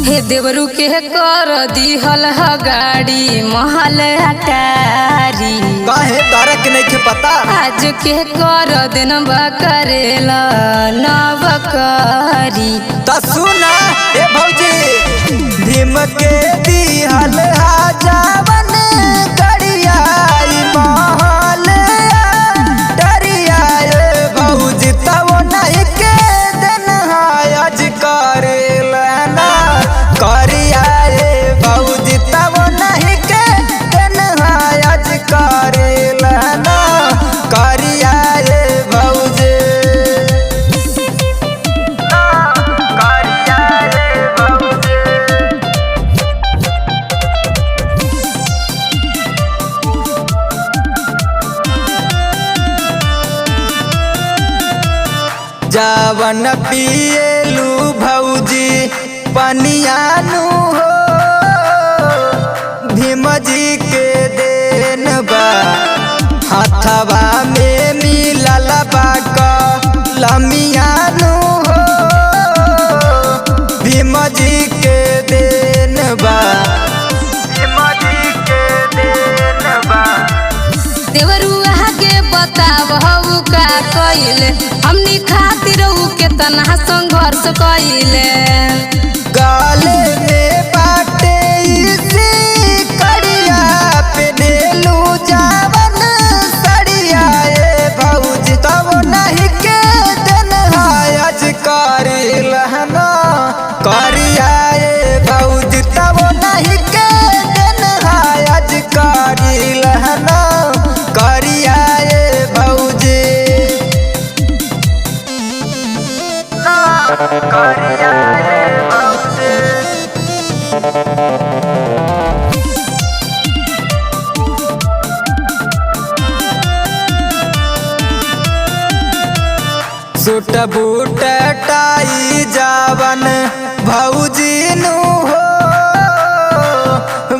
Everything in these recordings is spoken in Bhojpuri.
हे देवरू के कर दिहल ह गाड़ी महल अटारी काहे तारक नहीं के पता आज के कर दिन करेला नवकारी त सुना ए भौजी भीम के दिहल हा जावन करिया महल डरिया ए भौजी तब नहीं के दिन आज करेला ना करिया ए भौजी तब नहीं के दिन आज करेला ना करिया ए भौजी करिया ए भौजी जावन पिएलू भौजी पनियानु हो भीम जी के देन बा हाथवा में मिलल बा लमियानु हो भीम जी के देन बा भीम जी के देन बा देवरू आगे बताव हऊ का कइले हमनी खातिर ऊ केतना संघर्ष कइले गाले में बाटे इसी कड़िया पेनेलू जावन सड़िया ए भौजी तब नहीं के दिन आज करिलहना करिया ए भौजी तब नहीं के दिन आज करिलहना करिया ए भौजी करिया ए भौजी सूट बूट टाई जावन भौजी नु हो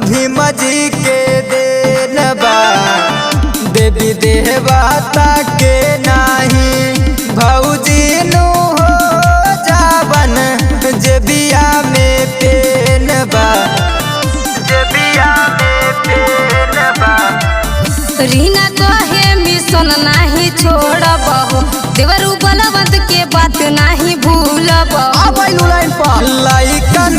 भीम जी के देन बा देवी देवता के नाही भौजी नु हो जावन जेबिया में पेन बा जेबिया में पेन बा रीना कहे मिशन नाही छोड़बहो देवरू बलवंत के बात नाही भूलबहो लाइकन